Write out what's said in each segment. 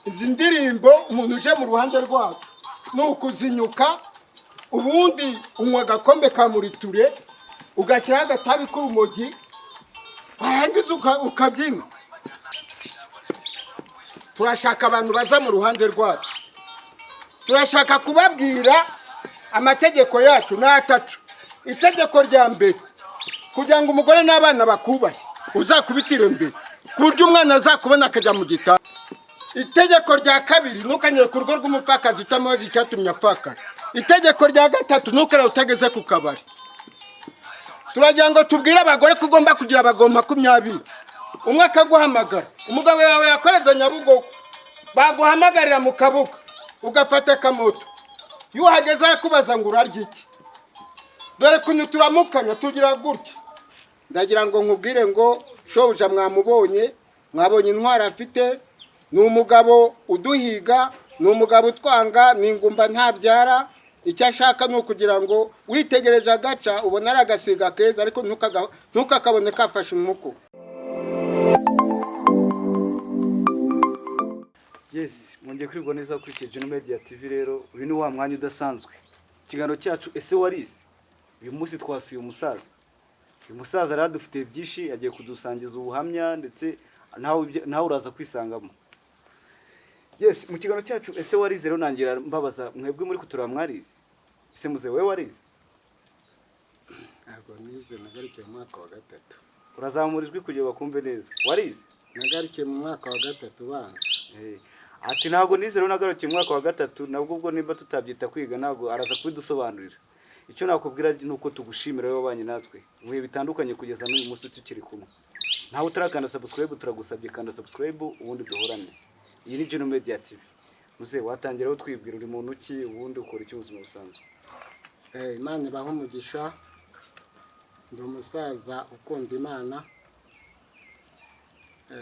izi ndirimbo umuntu uje mu ruhande rwabo ni ukuzinyuka ubundi unywa agakombe ka muriture ugashyiraho agatabi k'urumogi warangiza ukabyina. turashaka abantu baza mu ruhande rwacu, turashaka kubabwira amategeko yacu ni atatu. Itegeko rya mbere, kugira ngo umugore n'abana bakubahe uzakubitire mbere ku buryo umwana azakubona akajya mu gitanda. Itegeko rya kabiri, ntukanyere ku rugo rw'umupfakazi utamuzi icyatumye apfakara. Itegeko rya gatatu, ntukare utageze ku kabari. Turagira ngo tubwire abagore ko ugomba kugira abagabo 20. Umwe akaguhamagara, umugabo yawe yakoreza Nyabugogo, baguhamagarira mu Kabuga ugafata akamoto, iyo uhageze arakubaza ngo urarya iki. Dore kuntu turamukanya tugira gutya. Ndagira ngo nkubwire ngo shobuja mwamubonye, mwabonye intwari afite, ni umugabo uduhiga, ni umugabo utwanga, ni ingumba ntabyara. Icyo ashaka ni ukugira ngo witegereje agaca ubona ari agasiga keza, ariko ntukakabone kafashe umuko. Yes, mwongeye kwirwa neza kuri Juno Media TV. Rero uyu ni wa mwanya udasanzwe, ikiganiro cyacu ese warize. Uyu munsi twasuye umusaza. Uyu musaza rero dufite byinshi, yagiye kudusangiza ubuhamya ndetse nawe uraza kwisangamo. Yes, mu kiganiro cyacu ese warize rero nangira mbabaza mwebwe muri kutura mwarize. Ese muze wewe warize? Ntabwo nize, nagarukiye mu mwaka wa 3. Urazamurijwe kugira bakumve neza. Warize? Nagarukiye mu mwaka wa 3 banza. Ati ntabwo nize rero nagarukiye mu mwaka wa 3, nabwo ubwo nimba tutabyita kwiga ntabwo araza kubidusobanurira. Icyo nakubwira nuko tugushimira wowe wabanye natwe muhe bitandukanye kugeza n'uyu munsi tukiri kumwe. Ntawe utarakanda subscribe, turagusabye kanda subscribe ubundi duhorane. Iyi ni Juno Media TV. Muze watangiraho twibwira uri muntu ki, ubundi ukora iki ubuzima busanzwe. Imana ibaho umugisha. Ndi umusaza ukunda Imana.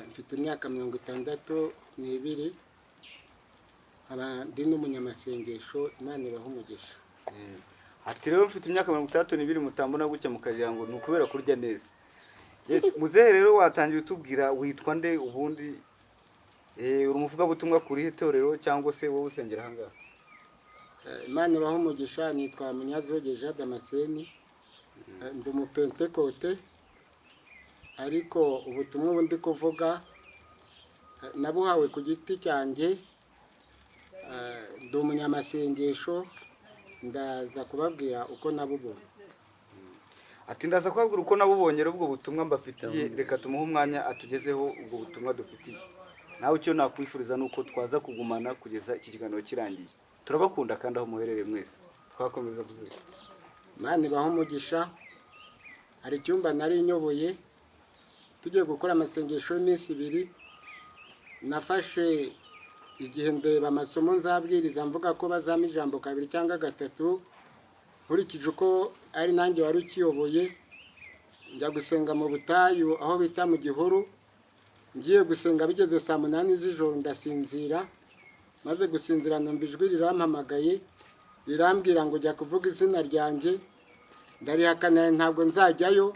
Mfite imyaka 62. Ndi n'umunyamasengesho. Imana ibaho umugisha. Ati rero mfite imyaka 62 mutambona gutya mukagira ngo nukubera kurya neza. Yes, muzehe rero watangiye utubwira witwa nde ubundi uri umuvuga butumwa kuri itorero cyangwa se wowe usengera hangaha? Imana ibaho umugisha. Nitwa Munyazogeje Damascene. Ndi umupentekote, ariko ubutumwa bundi kuvuga nabuhawe ku giti cyanjye. Ndi umunyamasengesho. Ndaza kubabwira uko nabubonye. Ati ndaza kubabwira uko nabubonye ubwo butumwa mbafitiye. Reka tumuhe umwanya atugezeho ubwo butumwa dufitiye. Nawe icyo nakwifuriza nuko twaza kugumana kugeza iki kiganiro kirangiye. Turabakunda kandi aho muherereye mwese. Twakomeza kuziga. Imana ibaho umugisha. Hari icyumba nari nyoboye tugiye gukora amasengesho y'iminsi 2. Nafashe igihe ndeba amasomo nzabwiriza mvuga ko bazama ijambo 2 cyangwa 3 nkurikije uko ari nanjye wari ukiyoboye. Njya gusenga mu butayu aho bita mu Gihuru. Ngiye gusenga bigeze saa 8 z'ijoro ndasinzira. Maze gusinzira numva ijwi rirampamagaye rirambwira ngo jya kuvuga izina ryanjye. Ndarihakana ntabwo nzajyayo.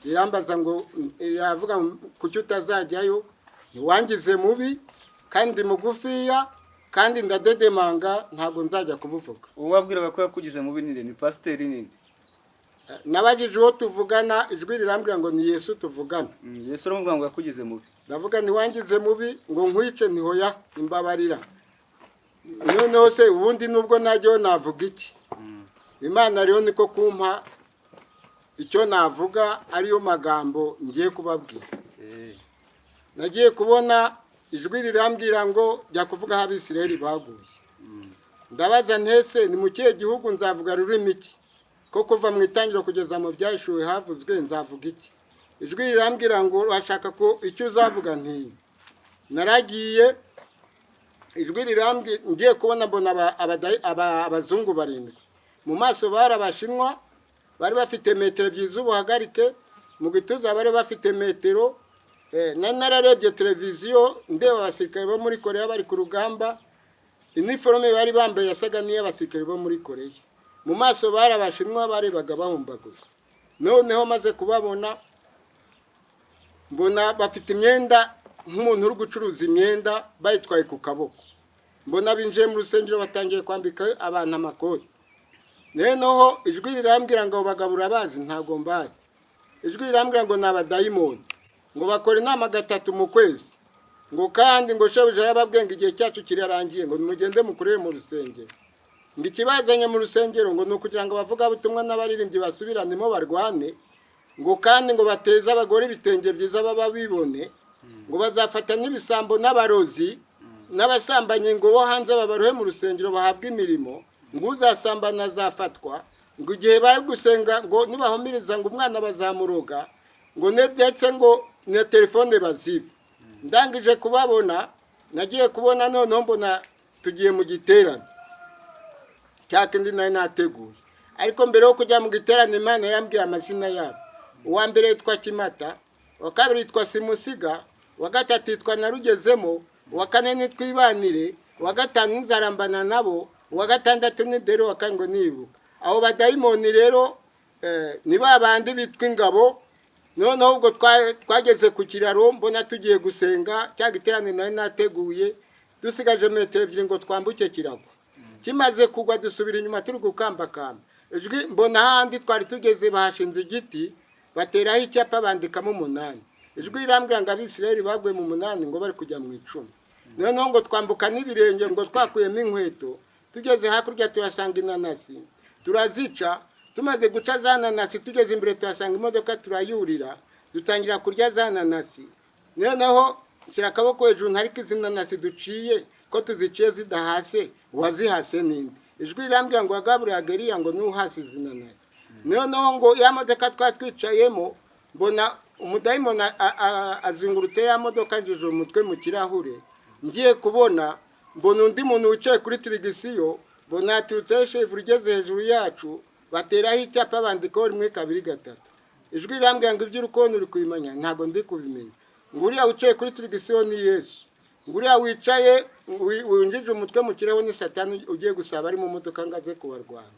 Rirambaza ngo iravuga kuki utazajyayo, ntiwangize mubi kandi mugufiya kandi ndadedemanga ntabwo nzajya kubuvuga. Ubabwiraga ko yakugize mubi ninde? Ni pasteur ninde? Nabajije uwo tuvugana, ijwi rirambwira ngo ni Yesu tuvugana. Yesu aramubwira ngo yakugize mubi. Ndavuga ntiwangize mubi ngo nkwice ntihoya imbabarira. Noneho se ubundi nubwo najyeho navuga iki? Imana rero niko kumpa icyo navuga ariyo magambo ngiye kubabwira. Nagiye kubona ijwi rirambwira ngo jya kuvuga Abisirayeli baguye. Ndabaza ntese ni mu kihe gihugu nzavuga rurimi iki? Ko kuva mu itangiro kugeza mu byashuwe havuzwe nzavuga iki? Ijwi rirambwira ngo urashaka ko icyo uzavuga nti. Naragiye ijwi rirambwira ngiye kubona mbona abazungu 7. Mu maso barabashinwa, bari bafite metero 2 z'ubuhagarike, mu gituza bari bafite metero. Nararebye televiziyo ndeba abasirikare bo muri Korea bari ku rugamba. Uniforme bari bambaye yasaga n'iy'abasirikare bo muri Korea. Mu maso barabashinwa barebaga bahumbaguza. Noneho maze kubabona mbona bafite imyenda nk'umuntu uri gucuruza imyenda bayitwaye ku kaboko, mbona binjiye mu rusengero batangiye kwambika abantu amakoti. Noneho ijwi rirambwira ngo bagabura abazi, ntabwo mbazi. Ijwi rirambwira ngo ni abadayimoni, ngo bakora inama 3 mu kwezi, ngo kandi ngo shebuja yarababwiye ngo igihe cyacu kirarangiye, ngo nimugende mukorere mu rusengero. Ngo ikibazanye mu rusengero ngo nukugira ngo bavuga butumwa n'abaririmbyi basubiranemo barwane, ngo kandi ngo bateze abagore ibitenge byiza baba bibone, ngo bazafata n'ibisambo n'abarozi n'abasambanye ngo bo hanze babaruhe mu rusengero bahabwe imirimo, ngo uzasambana azafatwa, ngo igihe bari gusenga ngo nibahumiriza ngo umwana bazamuroga, ngo ndetse ngo na telefone bazibe. Ndangije kubabona, nagiye kubona noneho mbona tugiye mu giterane cyakindi nayo nateguye. Ariko mbere yo kujya mu giterane Imana yambwiye amazina yabo. Uwa mbere yitwa Kimata, uwa kabiri yitwa Simusiga, uwa gatatu yitwa Narugezemo, uwa kane nitwa Ibanire, uwa gatanu nzarambana nabo, uwa gatandatu ni Dero, uwa karindwi nibuka. Abo badayimoni rero ni babandi bitwa ingabo. Noneho ubwo twageze ku kiraro, mbona tugiye gusenga, cya giterane nayo nateguye, dusigaje metero 2 ngo twambuke kirago. Kimaze kugwa dusubira inyuma turi gukambakamba. Ijwi mbona handi twari tugeze bahashinze igiti, bateraho icyapa bandikamo 8. Ijwi irambwira ngo Abisirayeli bagwe mu 8 ngo bari kujya mu 10. Noneho ngo twambuka n'ibirenge ngo twakuyemo inkweto, tugeze hakurya tuyasanga inanasi, turazica. Tumaze guca za nanasi tugeze imbere tuhasanga imodoka, turayurira dutangira kurya za nanasi. Noneho shyira akaboko hejuru, ntariko izi nanasi duciye ko tuziciye zidahase, wazihase ninde? Ijwi irambwira ngo Gabriel Ageriya ngo nuhase izi nanasi. Noneho ngo ya modoka twatwicayemo, mbona umudayimoni azingurutse ya modoka njije umutwe mu kirahure. Ngiye kubona mbona undi muntu wicaye kuri tirigisiyo, mbona yaturutse shefu rigeze hejuru yacu, bateraho icyapa bandikaho 1 2 3. Ijwi rirambwira ngo iby'urukono uri kubimenya, ntago ndi kubimenya. Nguriya wicaye kuri tirigisiyo ni Yesu, nguriya wicaye winjije umutwe mu kiraho ni Satani ugiye gusaba ari mu modoka ngaze kubarwana.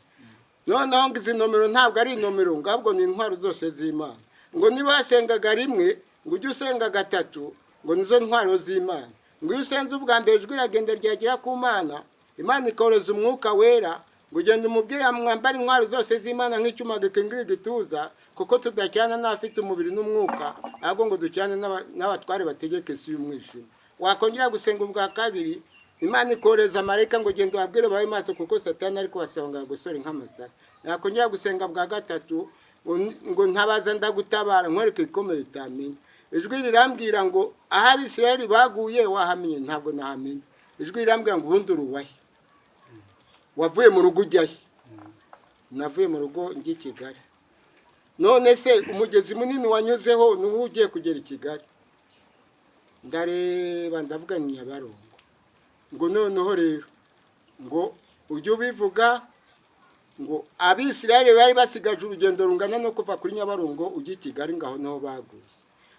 Noneho ngo izi nomero ntabwo ari nomero, ngabwo ni intwaro zose z'Imana. Ngo niba wasengaga rimwe, ngo ujye usenga 3, ngo nizo ntwaro z'Imana. Ngo iyo usenze ubwa mbere ijwi iragenda ryagira ku Mana, Imana ikoreza umwuka wera, ngo ugende umubwire mwambare intwaro zose z'Imana nk'icyuma gikingira igituza, kuko tudakirana n'abafite umubiri n'umwuka, ahubwo ngo dukirane n'abatware bategeka isi y'umwijima. Wakongera gusenga ubwa kabiri, Imana ikoreza marayika ngo genda wabwire bawe maso, kuko Satani ari kubasanga gusora nk'amasaka. Nakongera gusenga bwa 3, ngo ntabaza ndagutabara nkwereke ikomeye utamenye. Ijwi rirambwira ngo ahari Isirayeli baguye wahamenye, ntabwo nahamenye. Ijwi rirambwira ngo ubundi uruwahe, wavuye mu rugo ujyahe? Navuye mu rugo njye Kigali. None se umugezi munini wanyuzeho n'ubu ugiye kugera i Kigali? Ndareba ndavuga ni Nyabarongo. Ngo noneho rero ngo ujye ubivuga ngo Abisirayeli bari basigaje urugendo rungana no kuva kuri Nyabarongo ujye i Kigali, ngaho naho baguye.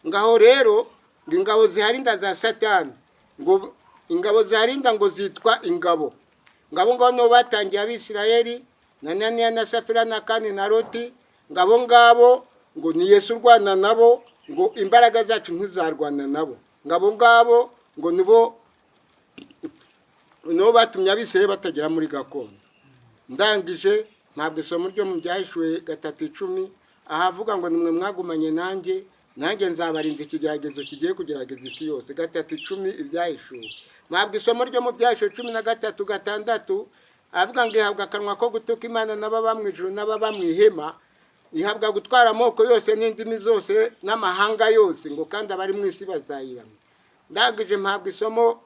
Ngaho rero ngo ingabo ziharinda za Satani, ngo ingabo ziharinda ngo zitwa ingabo. Ngabo no batangiye Abisirayeli na Ananiya na Safira na Kani na Loti. Ngabo ngo ni Yesu urwana nabo, ngo imbaraga zacu ntizarwana nabo. Ngabo ngo nibo batumye Abisirayeli batagera muri gakondo. Ndangije ntabwo isomo ryo mu Byahishwe 3:10 ahavuga ngo nimwe mwagumanye nanjye nzabarinda ikigeragezo kigiye kugerageza isi yose. 3:10 Ibyahishwe. Ntabwo isomo ryo mu Byahishwe 13:6 avuga ngo ihabwa akanwa ko gutuka Imana n'ababa mu ijuru n'ababa mu ihema, ihabwa gutwara amoko yose n'indimi zose n'amahanga yose, ngo kandi abari mu isi bazayirama. Ndangije mpabwa isomo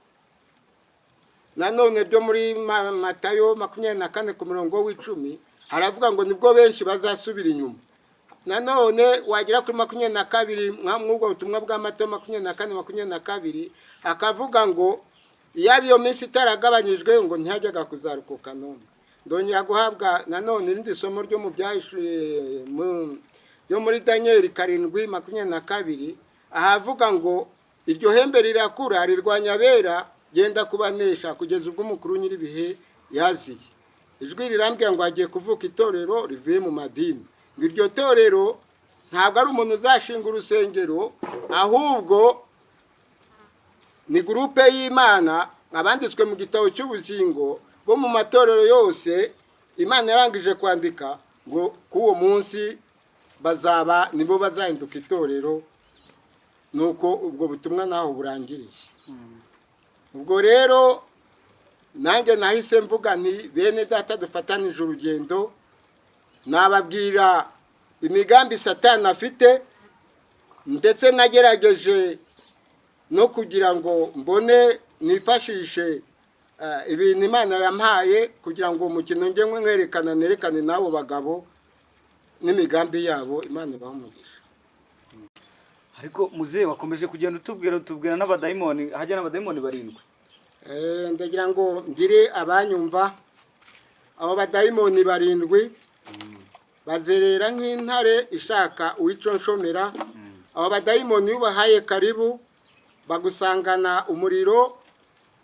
nanone ryo muri Matayo 24:10 haravuga ngo nibwo benshi bazasubira inyuma. Nanone wagira kuri 22 mwubwo butumwa bwa Matayo 24:22 akavuga ngo iyo minsi itaragabanyijwe ngo ntihajyaga kuzarukuka none. Ndongera guhabwa nanone irindi somo ryo mu Byahishwe yo muri Daniel 7:22 ahavuga ngo iryo hembe rirakura rirwanya bera genda kubanesha kugeza ubwo umukuru nyiribihe yaziye. Ijwi rirambwira ngo agiye kuvuka itorero rivuye mu madini. Ngo iryo torero ntabwo ari umuntu uzashinga urusengero, ahubwo ni gurupe y'Imana abanditswe mu gitabo cy'ubugingo bo mu matorero yose Imana yarangije kwandika ngo k'uwo munsi bazaba nibo bazahinduka itorero, nuko ubwo butumwa naho burangiriye. Ubwo rero nanjye nahise mvuga nti bene data dufatanije urugendo, nababwira imigambi Satani afite, ndetse nagerageje no kugira ngo mbone nifashishe ibintu Imana yampaye kugira ngo umukino nge nerekane n'abo bagabo n'imigambi yabo. Imana ibamugisha. ariko muzehe wakomeje kugenda utubwira n'abadayimoni, hajya n'abadayimoni 7. Ndagira ngo ngire abanyumva, abo badayimoni 7 bazerera nk'intare ishaka uwiconshomera. Abo badayimoni ubahaye karibu bagusangana umuriro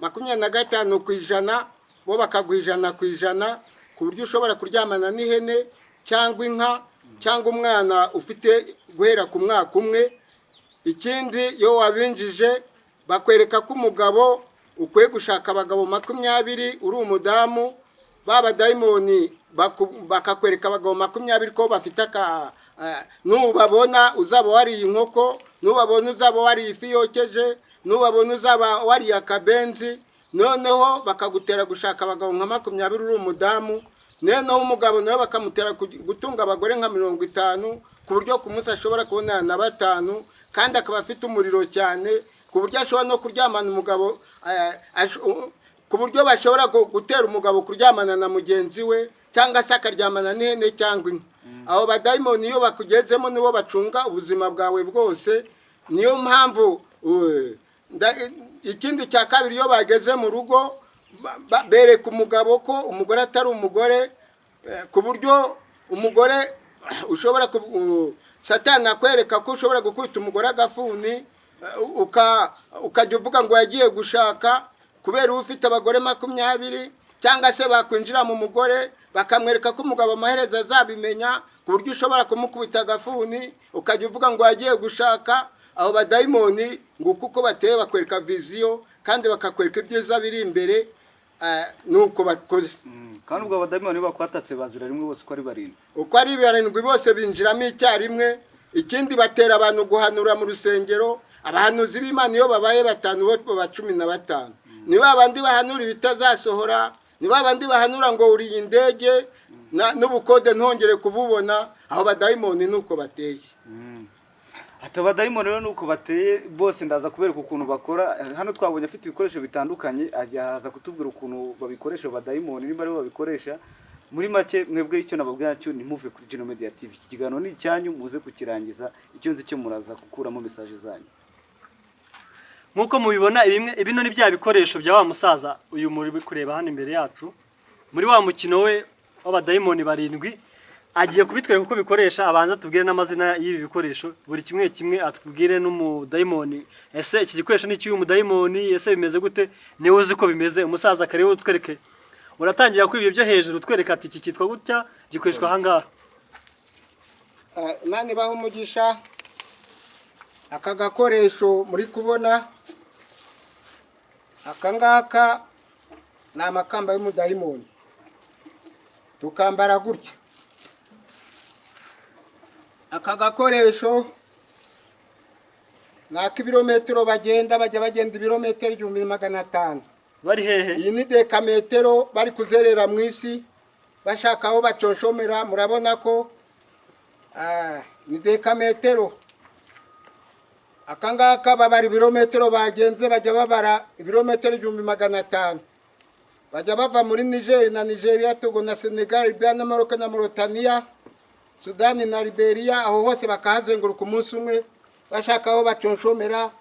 25%, bo bakagwijana kwijana, ku buryo ushobora kuryamana n'ihene cyangwa inka cyangwa umwana ufite guhera ku mwaka umwe. Ikindi yo wabinjije bakwereka ko umugabo ukwiye gushaka abagabo 20 uri umudamu, baba dayimoni bakakwereka abagabo 20 ko bafite nubabona uzaba wariye inkoko, nubabona uzaba wariye ifi yokeje, nubabona uzaba wariye akabenzi. Noneho bakagutera gushaka abagabo nka 20 uri umudamu, noneho umugabo nawe bakamutera gutunga abagore nka 50, ku buryo ku munsi ashobora kubonana na 5, kandi akaba afite umuriro cyane, ku buryo ashobora no kuryamana umugabo, ku buryo bashobora gutera umugabo kuryamana na mugenzi we, cyangwa se akaryamana n'ihene cyangwa inka. Abo badayimoni iyo bakugezemo nibo bacunga ubuzima bwawe bwose. Niyo mpamvu ikindi cya kabiri, iyo bageze mu rugo bereka umugabo ko umugore atari umugore, ku buryo umugore ushobora Satani akwereka ko ushobora gukubita umugore agafuni, ukajya uvuga ngo yagiye gushaka kubera ufite abagore 20, cyangwa se bakwinjira mu mugore bakamwereka ko umugabo amaherezo azabimenya, ku buryo ushobora kumukubita agafuni ukajya uvuga ngo yagiye gushaka. Abo badayimoni ngo kuko bateye bakwereka viziyo, kandi bakakwereka ibyiza biri imbere, nuko bakoze. Kandi ubwo abadayimoni bakwatatse bazira rimwe bose uko ari 7. Uko ari 7 bose binjiramo icyarimwe. Ikindi batera abantu guhanura mu rusengero. Abahanuzi b'Imana iyo babaye 5 bo 15, nibo abandi bahanura ibitazasohora, nibo abandi bahanura ngo uri indege n'ubukode ntongere kububona. Aho badayimoni nuko bateye. Ati abadayimoni rero nuko bateye bose, ndaza kubereka ukuntu bakora. Hano twabonye afite ibikoresho bitandukanye, aza kutubwira ukuntu babikoresha abadayimoni, nimba ari babikoresha. Muri make mwebwe icyo nababwira cyo ni muve kuri Gino Media TV. Iki kiganiro ni icyanyu, muze kukirangiza. Icyo nzi cyo muraza gukuramo message zanyu. Nkuko mubibona ibino ni bya bikoresho bya wa musaza uyu muri kureba hano imbere yacu, muri wa mukino we w'abadayimoni 7. Agiye kubitwereka uko bikoresha. Abanza tubwire n'amazina y'ibi bikoresho, buri kimwe atubwire n'umudayimoni. Ese iki gikoresho ni cy'uyu mudayimoni, ese bimeze gute? Niwe uzi ko bimeze. Umusaza karibu twereke. Uratangira kuri ibyo byo hejuru, twereka ati iki kitwa gutya, gikoreshwa ahangaha. Imana ibaho umugisha. Aka gakoresho muri kubona, akangaka ni amakamba y'umudayimoni, tukambara gutya. Aka gakoresho n'akibirometero bagenda ibirometero 1500. Bari hehe? Iyi ni dekametero bari kuzerera mu isi bashaka aho baconshomera. Murabona ko ni dekametero. Akangaka babara ibirometero bagenze, bajya babara ibirometero 1500. Bajya bava muri Niger na Nigeria, Togo na Senegal, Libya na Maroc na Mauritania, Sudani na Liberia, aho hose bakahazenguruka umunsi umwe bashaka aho baconshomera.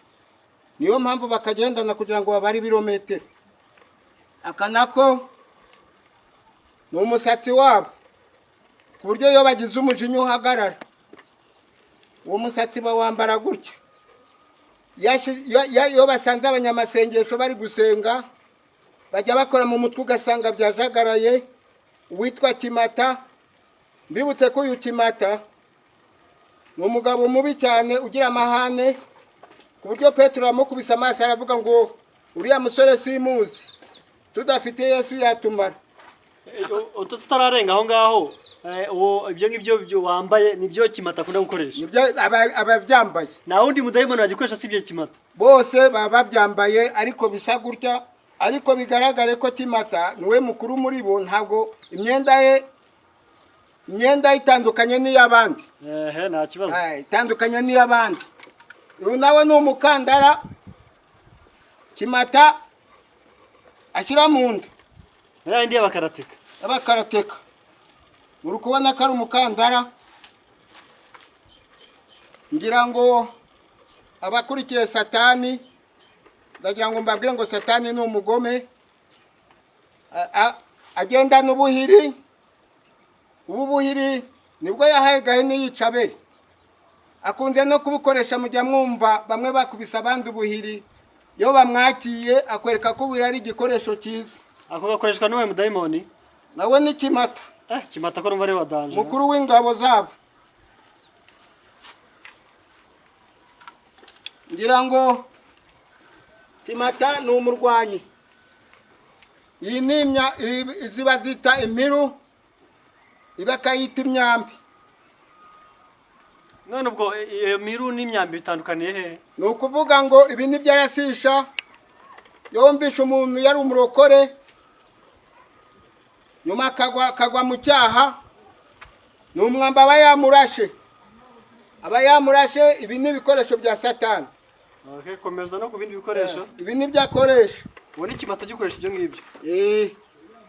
Niyo mpamvu bakagendana kugira ngo babare ibirometero. Aka nako ni umusatsi wabo, ku buryo iyo bagize umujinya uhagarara, uwo musatsi bawambara gutya. Iyo basanze abanyamasengesho bari gusenga, bajya bakora mu mutwe ugasanga byajagaraye. Uwitwa Kimata, mbibutse ko uyu Kimata ni umugabo mubi cyane ugira amahane, ku buryo Petero yamukubise amaso aravuga ngo uriya musore simuzi, tudafite Yesu yatumara. tutararenga aho ngaho ibyo ngibyo wambaye nibyo Kimata akunda gukoresha. Nibyo ababyambaye. Nta wundi mudayimoni wagikoresha sibyo Kimata. Bose baba babyambaye ariko bisa gutya, ariko bigaragare ko Kimata niwe mukuru muri bo, ntabwo imyenda itandukanye n'iy'abandi. Nta kibazo. Itandukanye n'iy'abandi. Uyu nawe ni umukandara Kimata ashyira mu nda. Indi y'abakarateka. Abakarateka. Muri kubona ko ari umukandara. Ngira ngo abakurikiye Satani, ndagira ngo mbabwire ngo Satani ni umugome. Agenda n'ubuhiri. Ubu buhiri nibwo yahaye Gahini yica Abeli. Akunze no kubukoresha mujya mwumva bamwe bakubisa abandi ubuhiri. Yo bamwakiye akwereka ko ubuhiri ari igikoresho cyiza. Ako gakoreshwa n'uwe mudayimoni? Nawe ni Kimata. Kimata ko numva ari wadanje. Mukuru w'ingabo zabo. Ngira ngo Kimata ni umurwanyi. Iyi nimya ziba zita imiru, ibakayita imyambi. None ubwo iyo miru n'imyambi bitandukaniye he? Ni ukuvuga ngo ibi ni byarasisha, yombisha umuntu yari umurokore, nyuma akagwa mu cyaha, ni umwamba aba yamurashe. Aba yamurashe, ibi ni ibikoresho bya Satani. Komeza no ku bindi bikoresho. Ibi ni byakoresha. Uwo ni Kimata gikoresha ibyo ngibyo.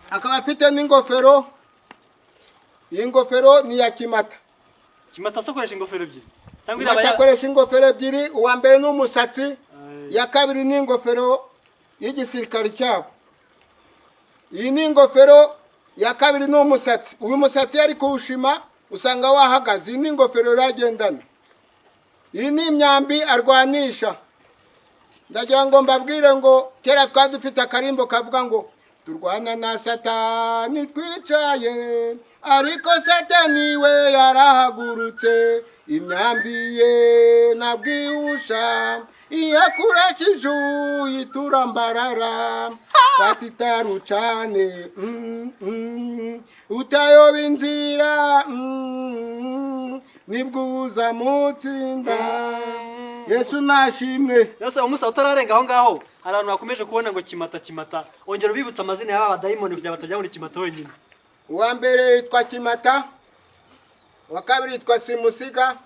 Akaba afite n'ingofero. Iyi ngofero ni ya Kimata. Kimata akoresha ingofero ebyiri. Kimata akoresha ingofero ebyiri, uwa mbere ni umusatsi, ya kabiri ni ingofero y'igisirikare cyabo. Iyi ni ingofero ya kabiri ni umusatsi. Uyu musatsi yari kuwushima usanga wahagaze. Iyi ni ingofero iragendana. Iyi ni imyambi arwanisha. Ndagira ngo mbabwire ngo kera twari dufite akarimbo kavuga ngo turwana na Satani twicaye, ariko Satani we yarahagurutse, imyambi ye nabwiwusha, iyakurashije iturambarara, batitarucane utayoba inzira nibwo uza mutsinda. Yesu nashimwe. Yesu umusa utararenga aho ngaho abantu bakomeje kubona ngo Kimata. Ongera ubibutsa amazina y'aba badayimoni kugira batajya muri Kimata wenyine. Uwa mbere yitwa Kimata, uwa kabiri yitwa Simusiga,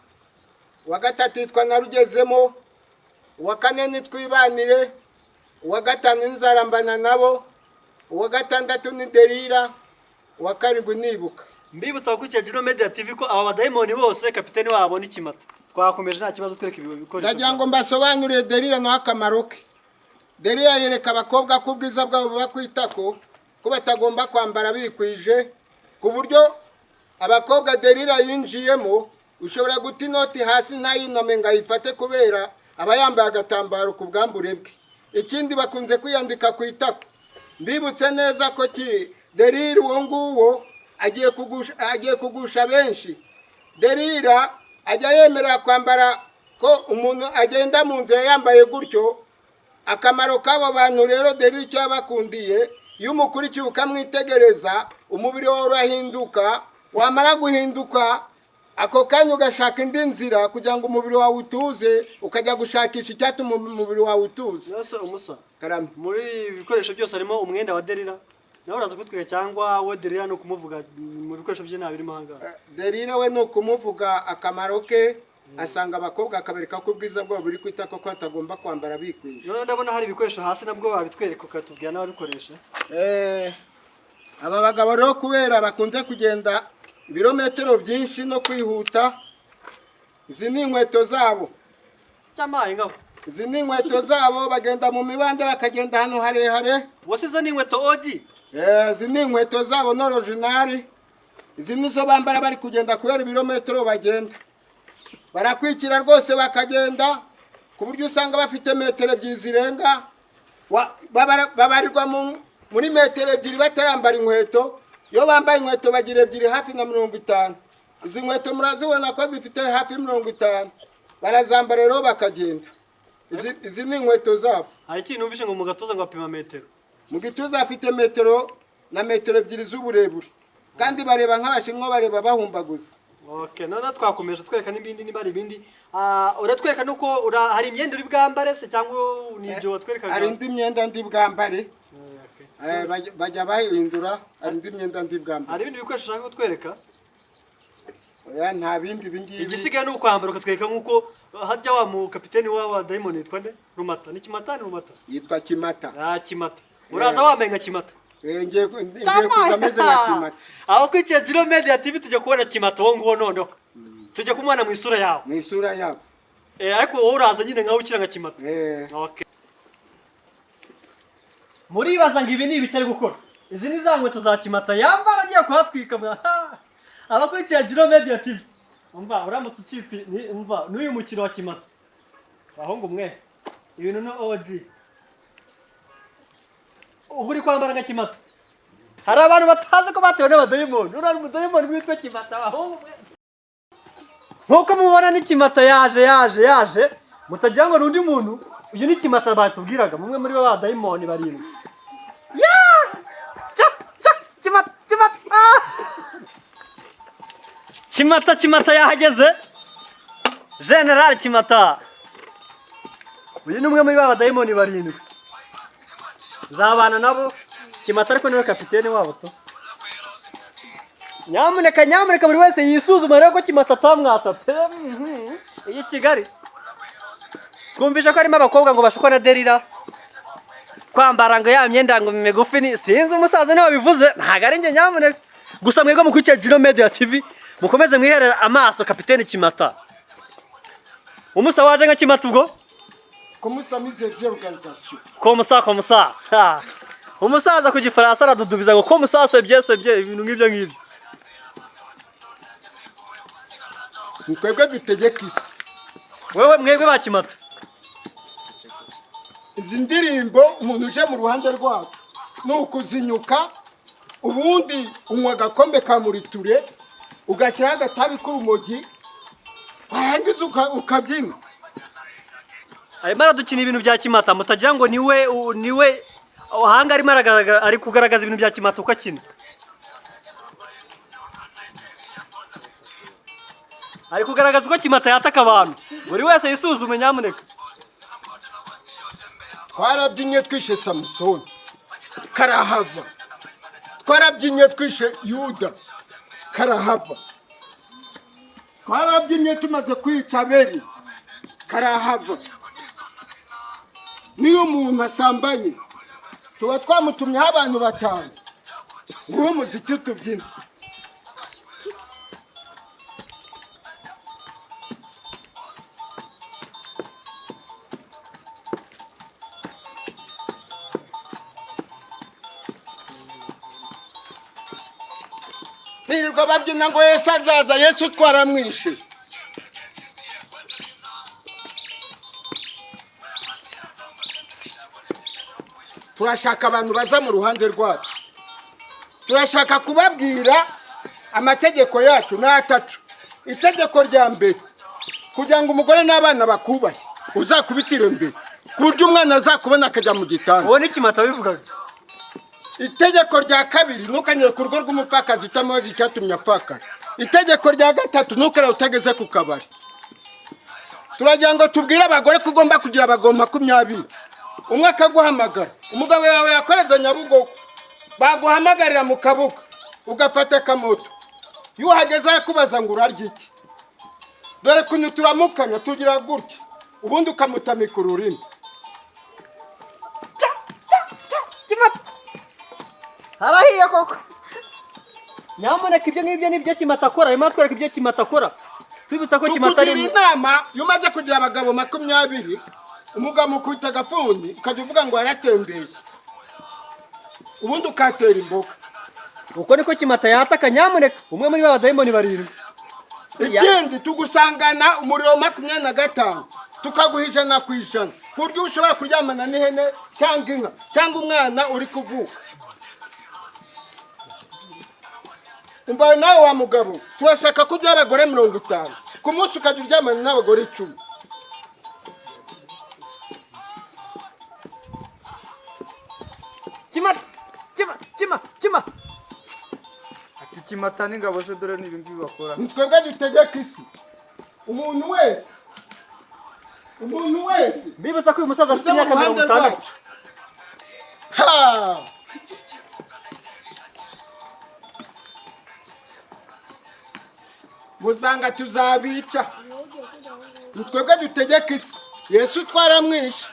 uwa gatatu yitwa Narugezemo, uwa kane ni Twibanire, uwa gatanu ni Nzarambana nabo, uwa gatandatu ni Delira, uwa karindwi Nibuka. Mbibutsa ko Juno Media TV ko aba badayimoni bose kapiteni wabo ni Kimata. Twakomeje nta kibazo twereka ibikoresho. Ndagira ngo mbasobanurire Delira no akamaro ke. Delira yereka abakobwa ko ubwiza bwabo bakwitako ko batagomba kwambara bikwije, ku buryo abakobwa Delira yinjiyemo ushobora guta inoti hasi ntayiname ngo ayifate kubera aba yambaye agatambaro ku bwambure bwe. Ikindi bakunze kwiyandika ku itako. Mbibutse neza ko Delira uwo nguwo agiye kugusha benshi. Delira ajya yemera kwambara ko umuntu agenda mu nzira yambaye gutyo. Akamaro k'abo bantu rero Delira icyo yabakundiye, iyo umukurikiye ukamwitegereza umubiri wawe urahinduka, wamara guhinduka ako kanya ugashaka indi nzira kugira ngo umubiri wawe utuze, ukajya gushakisha icyatuma umubiri wawe utuze. Yose umusa Karame. Muri ibikoresho byose harimo umwenda wa Delira. Nawe uraza kutwika cyangwa we Delira no kumuvuga mu bikoresho bye nabirimo hanga. Delira we no kumuvuga akamaro ke, asanga abakobwa akabereka ko ubwiza bwabo buri kwita ko atagomba kwambara bikwije. None ndabona hari ibikoresho hasi nabwo babitwereka ukatubwira n'ababikoresha. Aba bagabo rero kubera bakunze kugenda ibirometero byinshi no kwihuta, izi ni inkweto zabo. Cyamaye ngabo. Izi ni inkweto zabo, bagenda mu mibande bakagenda hano harehare. Wasize ni inkweto oji? Izi ni inkweto zabo n'originali. Izi nizo bambara bari kugenda kubera ibirometero bagenda. Barakwikira rwose bakagenda ku buryo usanga bafite metero ebyiri zirenga, babarirwa muri metero ebyiri batarambara inkweto. Iyo bambaye inkweto bagira ebyiri hafi na 50. Izi nkweto murazibona ko zifite hafi 50. Barazambara rero bakagenda. izi ni inkweto zabo. hari ikintu numvise ngo mu gatuza ngo apima metero. Mu gituza afite metero na metero 2 z'uburebure kandi bareba nk'abashinwa bareba bahumbaguza. Okay, none twakomeje twereka n'ibindi niba ari ibindi. Uratwereka nuko hari imyenda uri bwambare se cyangwa nibyo watwerekaga? Hari indi myenda ndi bwambare. Bajya bahindura hari indi myenda ndi bwambare. Hari ibindi bikoresho ushaka kutwereka? Oya nta bindi bingibi. Igisigaye no kwambara ukatwereka nkuko hajya wa mu kapiteni wa Diamond yitwa nde? Rumata. Ni Kimata ni Rumata? Yitwa Kimata. Kimata. Uraza wambaye nka Kimata. Ngiye kuzameze nka Kimata. Aho kwikiye Jiro Media TV tujya kubona Kimata wo nguwo noneho. Tujya kumwana mu isura yawe. Mu isura yawe. Ariko wowe uraza nyine nkaho ukira nka Kimata. Okay. Muribaza ngo ibi ni ibicari gukora. Izi ni za nkweto za Kimata yambara agiye kuhatwika. Abakurikiye Jiro Media TV. Umva uramutse ukitswe umva n'uyu mukino wa Kimata. Bahungu mwe. Ibintu no OG. Uri kwambara nka Kimata. Hari abantu batazi ko batewe n'abadayimoni. Urari umudayimoni witwa Kimata bahungu mwe. Nkuko mubona ni Kimata yaje. Mutagira ngo n'undi muntu. Uyu ni Kimata batubwiraga. Mumwe muri ba badayimoni barindwi. Kimata yahageze. General Kimata. Uyu ni umwe muri ba badayimoni barindwi. Zabana nabo. Kimata ariko niwe kapiteni wabo to. Nyamuneka buri wese yisuzuma rero ko Kimata tamwatatse. Iyi Kigali. Twumvisha ko harimo abakobwa ngo bashukwa na Derira. Kwambara ngo ya myenda ngo migufi ni sinzi umusaza niwe bivuze ntago ari nge nyamuneka. Gusa mwego mukurikiye Jiro Media TV mukomeze mwiherera amaso kapiteni Kimata. Umusa waje nka Kimata ubwo? Komusamize by'organisation. Komusa. Umusaza ku gifaransa aradudubiza ngo komusase byese ibintu nk'ibyo ngibyo. Twebwe dutegeka isi. Wewe mwebwe ba Kimata. Izi ndirimbo umuntu uje mu ruhande rwabo nukuzinyuka ubundi unywa agakombe ka muriture ugashyiraho agatabi k'urumogi warangiza ukabyina. Arimo aradukina ibintu bya Kimata mutagira ngo niwe ahanga ari kugaragaza ibintu bya Kimata uko akina. Ari kugaragaza uko Kimata yataka abantu. Buri wese yisuzume nyamuneka. Twarabyinnye twishe Samusoni karahava. Twarabyinnye twishe Yuda karahava. Twarabyinnye tumaze kwica Abeli karahava. Niyo umuntu asambanye tuba twamutumyeho abantu 5 nguwo muziki tubyina. Birirwa babyina ngo Yesu azaza, Yesu twaramwishe. Turashaka abantu baza mu ruhande rwacu. Turashaka kubabwira amategeko yacu na 3. Itegeko rya mbere kugira ngo umugore n'abana bakubahe uzakubitire mbere kurya umwana azakubona akajya mu gitanda. Uwo ni Kimata bivugaga. Itegeko rya 2 nukanyere ku rugo rw'umupfakazi utamuzi icyatumye apfaka. Itegeko rya 3 nukara utageze ku kabari. Turagira ngo tubwire abagore kugomba kugira abagoma 20. Umwe akaguhamagara umugabo yawe yakoreza Nyabugogo baguhamagarira mu kabuga ugafata kamoto iyo uhageze akubaza ngo urarya iki. Dore kuntu turamukanya tugira gutya ubundi ukamutamika ururimi. Kimata harahiye koko. Nyamuneka ibyo ngibyo nibyo Kimata akora. Arimo atwereka ibyo Kimata akora. Twibutsa ko Kimata ari inama yumaze kugira abagabo 20 umugabo mukubita agafuni ukajya uvuga ngo yaratembeye ubundi ukatera imboga. Uko niko Kimata yataka nyamuneka umwe muri ba dayimoni barindwi. Ikindi tugusangana umuriro 25 tukaguhisha na kwishana kuryo ushobora kuryamana n'ihene cyangwa inka cyangwa umwana uri kuvuka. Umva nawe wa mugabo turashaka kujya abagore 50 ku munsi ukajya uryamana n'abagore 10. Kimata. ati Kimata n'ingabo ze dore ni ibingibi bakora. ni twebwe dutegeka isi. umuntu wese Mbibutsa ko uyu musaza afite imyaka 60. ha muzanga tuzabica. ni twebwe dutegeka isi. Yesu twaramwishe.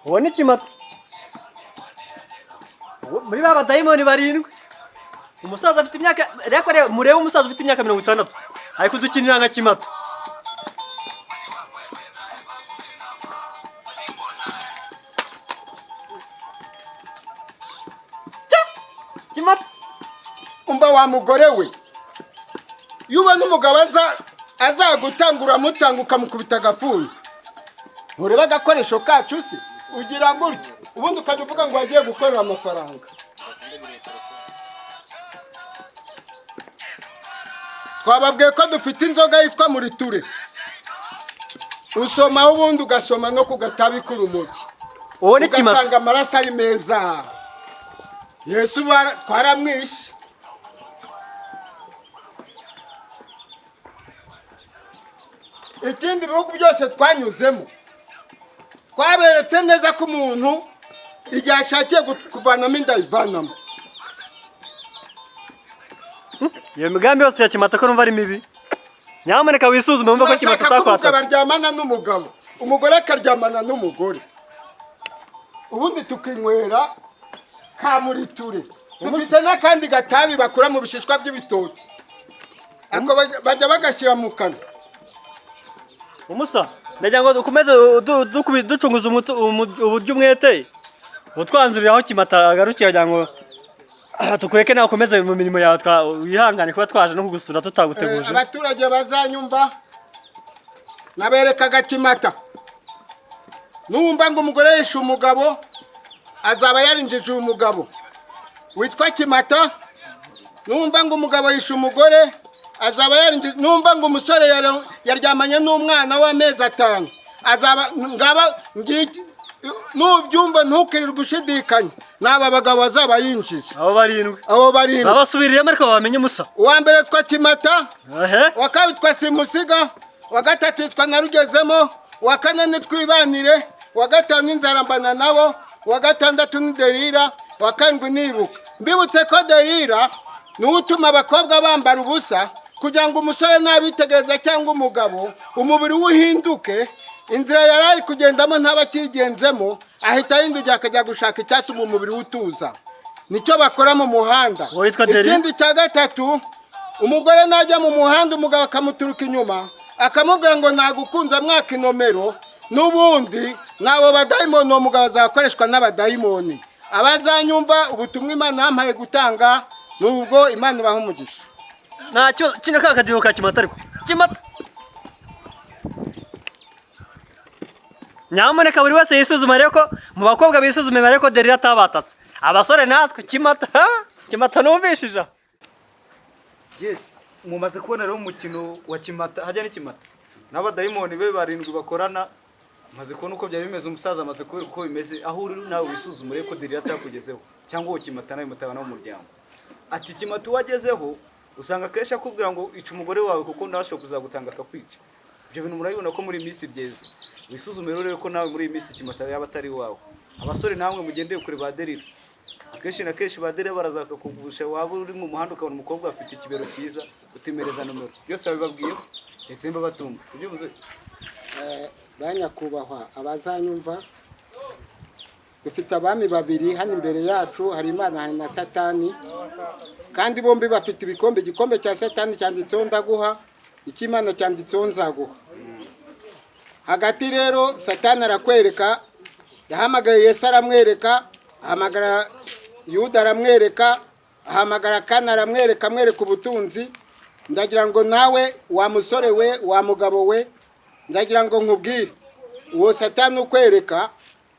Uwo ni Kimata. Muri ba badayimoni 7. Umusaza afite imyaka rero murebe umusaza ufite imyaka 60. Ari kudukinira nka Kimata. Kimata. umva wa mugore we, iyo ubona umugabo azagutangura mutanga ukamukubita agafuni, ntureba agakoresho kacu se ugira gutya ubundi ukajya uvuga ngo wagiye gukorera amafaranga. twababwiye ko dufite inzoga yitwa muriture, usomaho ubundi ugasoma no ku gatabi k'urumogi, Uwo ni Kimata. ugasanga amaraso ari meza. Yesu twaramwishe. ikindi bihugu byose twanyuzemo twaberetse neza ko umuntu igihe ashakiye kuvanamo inda ivanamo. Iyo migambi yose ya Kimata ko numva ari mibi. Nyamuneka wisuzume wumva ko Kimata takwata. takwata. baryamana n'umugabo, umugore akaryamana n'umugore, ubundi tukinywera ka muriture. dufite n'akandi gatabi bakura mu bishishwa by'ibitoki, ako bajya bagashyira mu kanwa. Umusa, ndagira ngo dukomeze ducunguza uburyo umwete. Utwanzurira aho Kimata agarukiye kugira ngo tukureke nawe ukomeze mu mirimo yawe, wihangane kuba twaje no kugusura tutaguteguje. abaturage bazanyumva naberekaga Kimata. numva ngo umugore yishe umugabo azaba yarinjije uyu mugabo witwa Kimata. numva ngo umugabo yishe umugore azaba yarinjije. numva ngo umusore yaryamanye n'umwana w'amezi 5 azaba nubyumva ntukirirwe ushidikanya, n'aba bagabo bazaba yinjije. Abo 7. abo 7 Babasubiriramo ariko bamenye Musa. uwa mbere twa Kimata, Ehe. uwa kabiri twa Simusiga, uwa gatatu twa Narugezemo, uwa kane ni Twibanire, uwa gatanu inzara mbana nabo, uwa gatandatu ni Derira, uwa karindwi nibuka. mbibutse ko Derira niwe utuma abakobwa bambara ubusa kugira ngo umusore nabitegereza cyangwa umugabo umubiri uhinduke, inzira yari ari kugendamo ntabakigenzemo, ahita yindugira akajya gushaka icyatuma umubiri utuza. nicyo bakora mu muhanda. ikindi cya gatatu, umugore najya mu muhanda umugabo akamuturuka inyuma akamubwira ngo nagukunze mwaka inomero, n'ubundi nabo badayimoni uwo mugabo azakoreshwa n'abadayimoni. abazanyumva ubutumwa Imana yampaye gutanga nubwo Imana ibaha umugisha. Nta kino kakadiho ka Kimata ariko. Kimata. Nyamuneka buri wese yisuzume rero ko mu bakobwa bisuzume bare ko Derira atabatatse. Abasore natwe Kimata numvishije. Yes, mumaze kubona rero umukino wa Kimata, hajya ni Kimata n'abadayimoni be 7 bakorana. maze kubona uko byari bimeze, umusaza amaze kubera uko bimeze, aho uri nawe wisuzumure ko Derira atakugezeho cyangwa uwo Kimata nawe mutabana mu muryango. Ati Kimata wagezeho usanga kesha akubwira ngo ica umugore wawe kuko ndashobora kuzagutanga akakwica. Ibyo bintu murabibona ko muri minsi byeze. Wisuzume rero ko nawe muri minsi Kimata yaba atari wawe. Abasore namwe mugendeye kure ba Derira. Akenshi na kenshi ba Derira barazaka kugusha, waba uri mu muhanda ukabona umukobwa afite ikibero cyiza utimereza nomero. Byose babibabwiye ndetse mba batumva. Ibyo buze banyakubahwa abazanyumva, dufite abami 2 hano imbere yacu, hari Imana hari na Satani, kandi bombi bafite ibikombe. igikombe cya Satani cyanditseho ndaguha, icy'Imana cyanditseho nzaguha. hagati rero Satani arakwereka, yahamagaye Yesu aramwereka, ahamagara Yuda aramwereka, ahamagara Kana aramwereka, amwereka ubutunzi. ndagira ngo nawe wa musore we, wa mugabo we, ndagira ngo nkubwire uwo Satani ukwereka,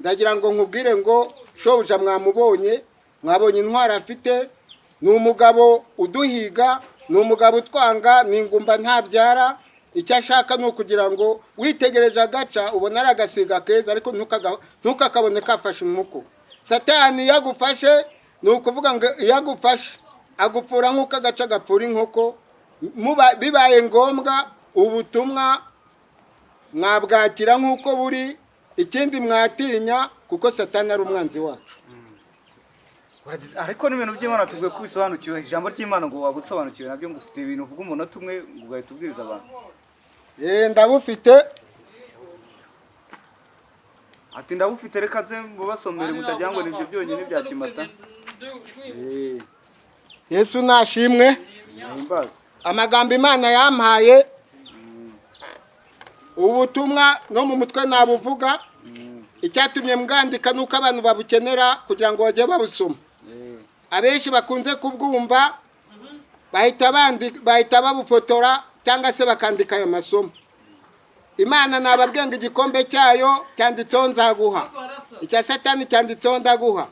ndagira ngo nkubwire ngo shobuja mwamubonye, mwabonye intwara afite, ni umugabo uduhiga, ni umugabo utwanga, ni ingumba ntabyara. icyo ashaka ni ukugira ngo witegereje agaca ubona ari agasiga keza, ariko ntukakabone kafashe umuko. satani yagufashe ni ukuvuga ngo yagufashe agupfura nk'uko agaca gapfura inkoko bibaye ngombwa ubutumwa mwabwakira nk'uko buri, ikindi mwatinya kuko satani ari umwanzi wacu. ariko n'ibintu by'Imana tubwiye ko bisobanukiwe, ijambo ry'Imana ngo wagusobanukiwe nabyo, ngo ufite ibintu uvuga umunota umwe ngo ugahita ubwiriza abantu. Ndabufite. Ati ndabufite, reka nze mubasomere mutagira ngo nibyo byonyine bya kimata. Yesu nashimwe. Himbazwe. Amagambo Imana yampaye ubutumwa no mu mutwe nabuvuga, icyatumye mwandika nuko abantu babukenera kugira ngo bajye babusoma. Abenshi bakunze kubwumva bahita babufotora cyangwa se bakandika ayo masomo. Imana nababwenga igikombe cyayo cyanditseho nzaguha, icya satani cyanditseho ndaguha.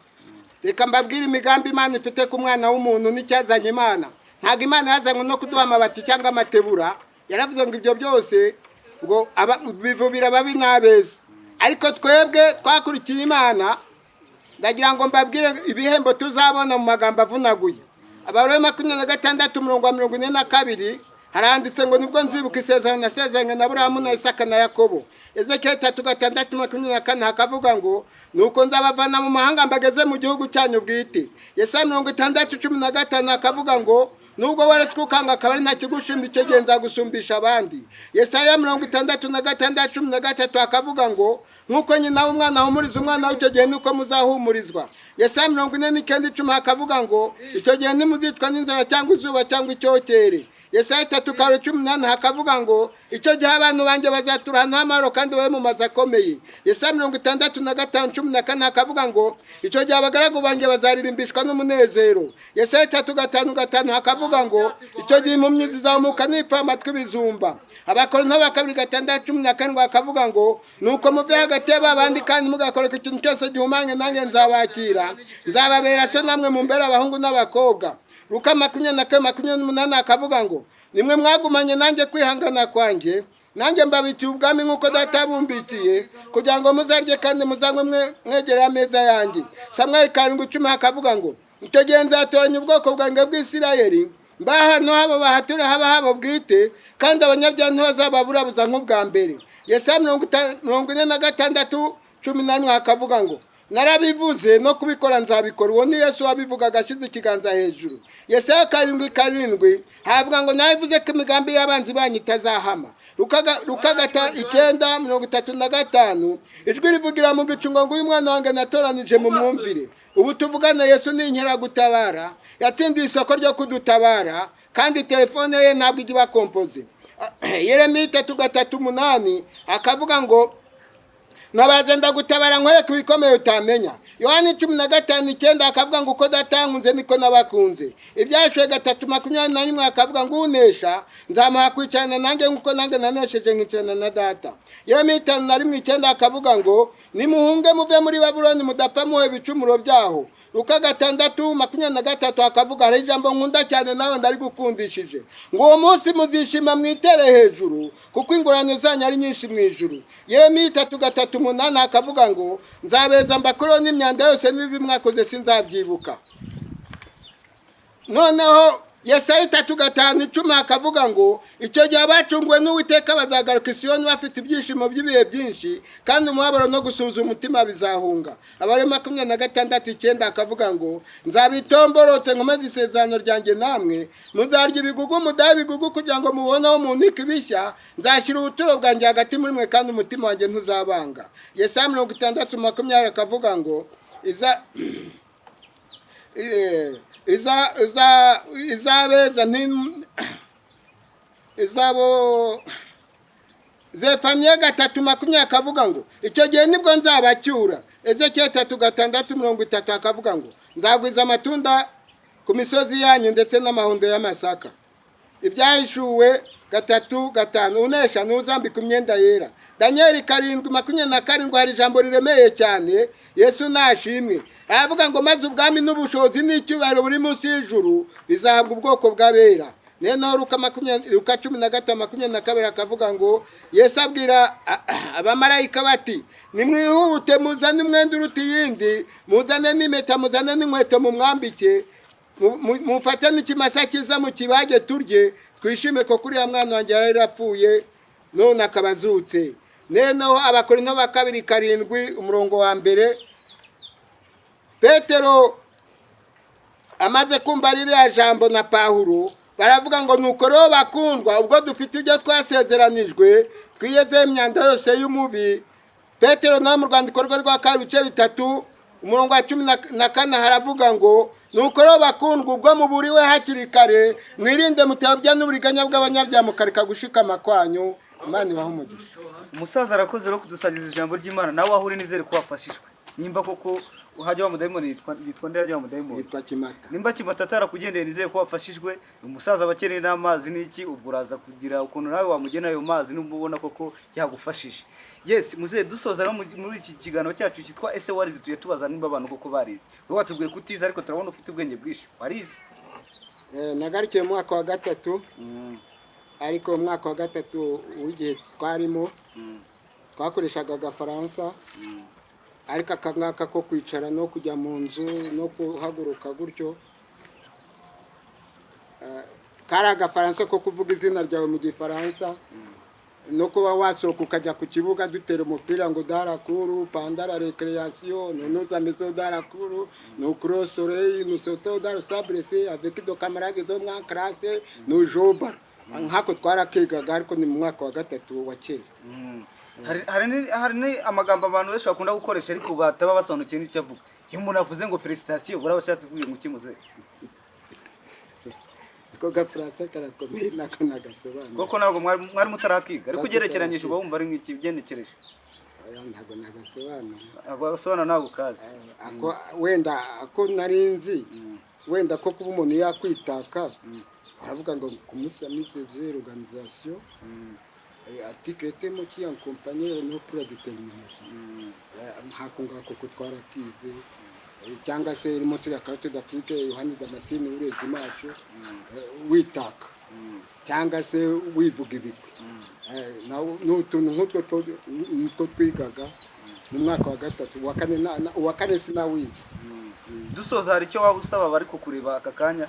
Reka mbabwire imigambi Imana ifite ku mwana w'umuntu n'icyazanye Imana. Ntabwo Imana yazanywe no kuduha amabati cyangwa amatebura, yaravuze ngo ibyo byose ngo bivubira babi n'abeza. Ariko twebwe twakurikiye Imana, ndagira ngo mbabwire ibihembo tuzabona mu magambo avunaguye. Abaroma 26:42 haranditse ngo nibwo nzibuka isezerano nasezeranye na Aburahamu na Isaka na Yakobo. Ezekiel 3:24 hakavuga ngo nuko nzabavana mu mahanga mbageze mu gihugu cyanyu bwite. Yesaya 60:15 hakavuga ngo nubwo waretswe ukanga akabari nta kigushimba icyo gihe nzagusumbisha abandi. Yesaya 66:13 hakavuga ngo nkuko nyina w'umwana ahumuriza umwana w'icyo gihe nuko muzahumurizwa. Yesaya 49:10 hakavuga ngo icyo gihe ntimuzicwa n'inzara cyangwa izuba cyangwa icyokere. Yesaya 3:18 hakavuga ngo icyo gihe abantu banjye bazatura ahantu h'amahoro kandi babe mu mazu akomeye. Yesaya 65:14 hakavuga ngo icyo gihe abagaragu banjye bazaririmbishwa n'umunezero. Yesaya 3:5 hakavuga ngo icyo gihe impumyi zizamuka n'ipfa amatwi bizumba. Abakorinto 2:6-14 hakavuga ngo nuko muve hagati y'abandi kandi mugakoreka ikintu cyose gihumanye nanjye nzabakira, nzababera so namwe mumbere abahungu n'abakobwa. Luka 20:28 hakavuga ngo nimwe mwagumanye nanjye kwihangana kwanjye, nanjye mbabikiye ubwami nk'uko data bumbikiye kugira ngo muzarye kandi muzanywe mwegereye ameza yanjye. Samweli 7:10 hakavuga ngo icyo gihe nzatoranya ubwoko bwanjye bw'Isirayeli, mbahano habo bahature haba habo bwite, kandi abanyabyaha ntibazababurabuza nk'ubwa mbere. Yesaya 46:11 hakavuga ngo narabivuze no kubikora nzabikora. Uwo ni Yesu wabivuga agashyize ikiganza hejuru. Yesaya 7:7 havuga ngo narabivuze ko imigambi y'abanzi banyu itazahama. Luka 9:35 ijwi rivugira mu gicu ngo uyu mwana wanjye natoranije mu mwumvire. Ubu tuvugana Yesu ni inkeragutabara, yatsindiye isoko ryo kudutabara, kandi telefone ye ntabwo igiba kompoze. Yeremiya 3:8 akavuga ngo nabaze ndagutabara nkwereka ibikomeye utamenya. Yohana 15:9 akavuga ngo uko datankunze niko nabakunze. Ibyashuwe 3:21 akavuga ngo unesha nzamuha kwicarana nanjye nkuko nanjye nanesheje nkicarana na data. Yeremiya 5:9 akavuga ngo nimuhunge muve muri Babuloni mudapfa muhe ibicumuro byaho. Luka 6:23 akavuga hari ijambo nkunda cyane nawe ndari gukundishije ngo uwo munsi muzishima mwitere hejuru kuko ingorane zanyu ari nyinshi mu ijuru. Yeremiya 3:8 akavuga ngo nzabeza mbakuro n'imyanda yose n'ibibi mwakoze sinzabyibuka. Noneho Yesaya 3:5 akavuga ngo icyo gihe abacunguwe n'Uwiteka bazagaruka i Siyoni bafite ibyishimo by'ibihe byinshi, kandi umubabaro no gusuza umutima bizahunga. Abaroma 26:9 akavuga ngo nzabitomborotse nkomeze isezerano ryanjye namwe, muzarya ibigugu mudahe ibigugu kugira ngo muboneho munika ibishya, nzashyira ubuturo bwanjye hagati muri mwe kandi umutima wanjye ntuzabanga. Yesaya 60:20 akavuga ngo Zefaniya 3:10 akavuga ngo icyo gihe nibwo nzabacyura. Ezekiel 3:6 akavuga ngo nzagwiza amatunda ku misozi yanyu ndetse n'amahundo y'amasaka. Ibyahishuwe 3:5 unesha ntuzambika imyenda yera. Daniel 7:27 hari ijambo riremeye cyane. Yesu nashimwe aravuga ngo maze ubwami n'ubushobozi n'icyubahiro buri munsi y'ijuru bizahabwa ubwoko bw'abera. neno Luka 10:22 akavuga ngo Yesu abwira abamarayika bati nimwihute muzane umwenda uruta iyindi muzane n'impeta muzane n'inkweto mu mwambike mufate n'ikimasa cyiza mu kibage turye twishime ko kuri ya mwana wanjye yarapfuye none akabazutse. Neno Abakorinto ba 2:7 Petero amaze kumva ririya jambo na Pawulo baravuga ngo nuko rero bakundwa ubwo dufite ibyo twasezeranijwe twiyeze imyanda yose y'umubi. Petero na mu rwandiko rwe rwa 2:3 umurongo wa 14 haravuga ngo nuko rero bakundwa ubwo muburiwe hakiri kare mwirinde mutayobya n'uburiganya bw'abanyabyaha mukareka gushikama kwanyu. Imana ibahe umugisha. Umusaza arakoze rero kudusangiza ijambo ry'Imana nawe ahure nizere ko wafashijwe. Nimba koko uhajya wa mudayimoni yitwa nde hajya wa mudayimoni? Yitwa Kimata. Nimba Kimata atarakugendeye nizere ko wafashijwe. Umusaza abakeneye n'amazi n'iki ubwo uraza kugira ukuntu nawe wamugena ayo mazi n'ubona koko yagufashije. Yes, muze dusoza rero muri iki kiganiro cyacu cyitwa ese warize tuye tubaza nimba abantu koko barize. Wowe watubwiye kutiza ariko turabona ufite ubwenge bwinshi. Warize? Nagarikiye mu mwaka wa 3. Ariko mu mwaka wa 3 w'igihe twarimo twakoreshaga agafaransa ariko akangaka ko kwicara no kujya mu nzu no kuhaguruka gutyo kari agafaransa ko kuvuga izina ryawe mu gifaransa no kuba wasohoka ukajya ku kibuga dutera umupira ngo darakuru pandara recreation nous amis darakuru nous cross soleil nous sautons dans le sable fait avec dos camarades de ma classe nous jouons nkako twarakigaga ariko ni mu mwaka wa 3 wa kera. Hari amagambo abantu benshi bakunda gukoresha ariko bataba basobanukiye n'icyo avuga. Iyo umuntu avuze ngo felicitation burabashatse kuvuga ngo kimuze. Ko gafrasa karakomeye nako nagasobanura. Koko ntabwo mwari mutarakiga ariko ugerekeranyije uba wumva ari nk'iki byendekereje. Ntabwo nagasobanura. Agasobanura ntabwo kazi. Ako wenda ako narinzi wenda ko kuba umuntu yakwitaka baravuga ngo kumusamize l'organisation article temo qui en compagnie no pour détermination hakunga ko twarakize cyangwa se irimo turi akarate d'Afrique Yohani Damascene urezi macho witaka cyangwa se wivuga ibigwi n'utuntu nk'utwo twigaga mu mwaka wa 3 wa kane sinawize. Dusoza hari icyo waba usaba bari kukureba aka kanya?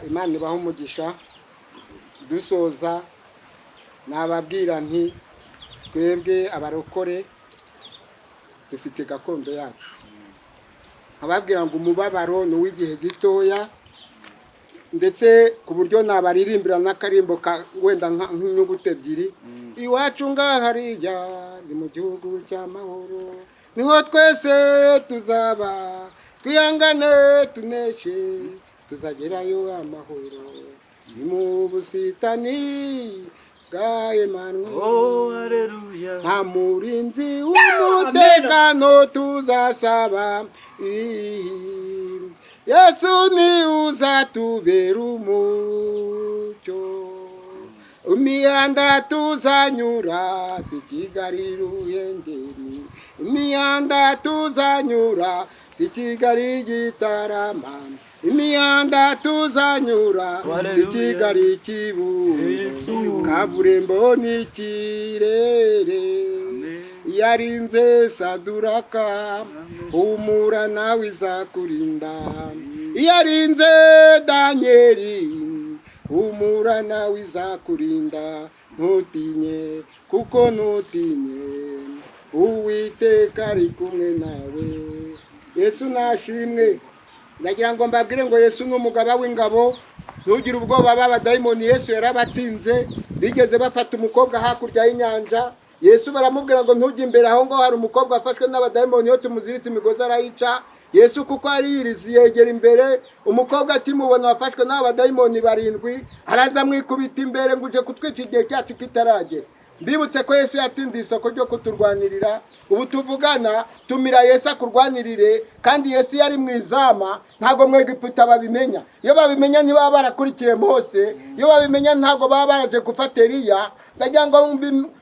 Imana ibahe umugisha. Dusoza nababwira nti twebwe abarokore dufite gakondo yacu. Ababwira ngo umubabaro ni w'igihe gitoya ndetse ku buryo nabaririmbira n'akarimbo wenda nk'inyuguti ebyiri iwacu ngahariya ni mu gihugu cy'amahoro niho twese tuzaba twihangane tuneshe tuzagerayo amahoro ni mu busitani bwa Emmanuel. Oh haleluya. Nta murinzi w'umutekano tuzasaba Yesu ni uzatubera umucyo imihanda tuzanyura si Kigali Ruhengeri imihanda tuzanyura si Kigali Gitarama imihanda tuzanyura si Kigali Kibungo kaburimbo n'ikirere yarinze Saduraka humura nawe izakurinda yarinze Danieli humura nawe izakurinda ntutinye kuko ntutinye Uwiteka ari kumwe nawe. Yesu nashimwe. Ndagira ngo mbabwire ngo Yesu ni umugaba w'ingabo ntugire ubwoba b'abadayimoni Yesu yarabatsinze. Bigeze bafata umukobwa hakurya y'inyanja Yesu baramubwira ngo ntujye imbere aho ngo hari umukobwa afashwe n'abadayimoni yo tumuziritse imigozi arayica. Yesu kuko ari yirizi yegera imbere umukobwa akimubona wafashwe n'abadayimoni 7 araza mwikubita imbere ngo uje kutwica igihe cyacu kitaragera. Mbibutse ko Yesu yatsindiye isoko ryo kuturwanirira. Ubu tuvugana tumira Yesu akurwanirire kandi Yesu yari mwizama ntago Mwegiputa babimenya. Iyo babimenya ntibaba barakurikiye Mose, iyo babimenya ntago baba baraje gufata Eliya. Ndagira ngo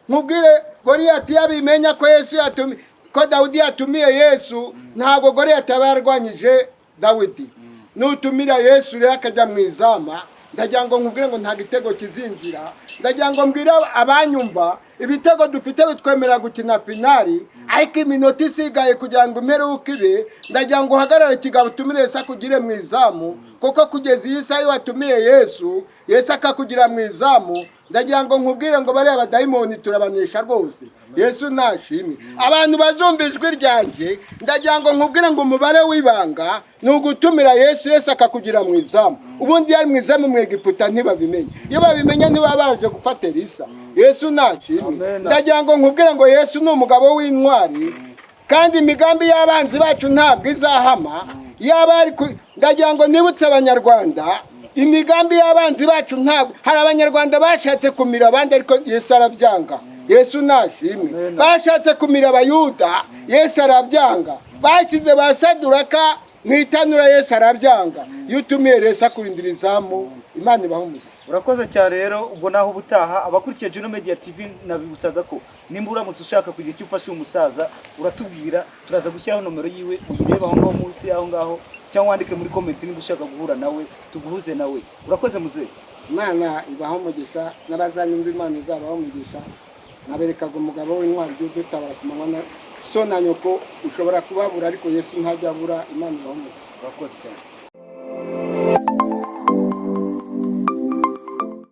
nkubwire Goliyati yabimenya ko Yesu yatumye ko Dawidi yatumiye Yesu ntago Goliyati yarwanyije Dawidi. Nutumira Yesu rero akajya mwizama ndagira ngo nkubwire ngo nta gitego kizinjira, ndagira ngo mbwire abanyumva ibitego dufite bitwemerera gukina finali, ariko iminota isigaye kugira ngo imperuke ibe, ndagira ngo uhagarare kigabo utumire Yesu akugire mu izamu, kuko kugeza iyi saha iyo watumiye Yesu, Yesu akakugira mu izamu, ndagira ngo nkubwire ngo bariya abadayimoni turabanesha rwose. Yesu nashimwe. Abantu bazumva ijwi ryanjye, ndagira ngo nkubwire ngo umubare w'ibanga ni ugutumira Yesu, Yesu akakugira mu izamu. Ubundi yari mu izamu mu Egiputa ntibabimenye, iyo babimenye ntibaba baje gufata Elisa. Yesu nashimwe. Ndagira ngo nkubwire ngo Yesu ni umugabo w'intwari, kandi imigambi y'abanzi bacu ntabwo izahama. Ndagira ngo nibutse abanyarwanda, imigambi y'abanzi bacu ntabwo, hari abanyarwanda bashatse kumira abandi ariko Yesu arabyanga. Yesu nashimwe. Bashatse kumira abayuda, Yesu arabyanga. Bashyize ba Saduraka mu itanura, Yesu arabyanga. Iyo utumiye Yesu akurindira izamu, Imana ibahumure. Urakoze cyane rero, ubwo naho ubutaha abakurikiye Juno Media TV nabibutsaga ko nimba uramutse ushaka kugira icyo ufasha uyu musaza uratubwira, turaza gushyiraho nomero yiwe uyireba aho ngaho munsi aho ngaho, cyangwa wandike muri comment niba ushaka guhura nawe tuguhuze nawe. Urakoze muzehe. Imana ibahumugisha, n'abazanyumva Imana izabahumugisha. Naberekaga umugabo w'intwari dutabara ku manywa na so na nyoko, ushobora kubabura ariko Yesu ntajya abura. Imana ibahumugisha. Urakoze cyane.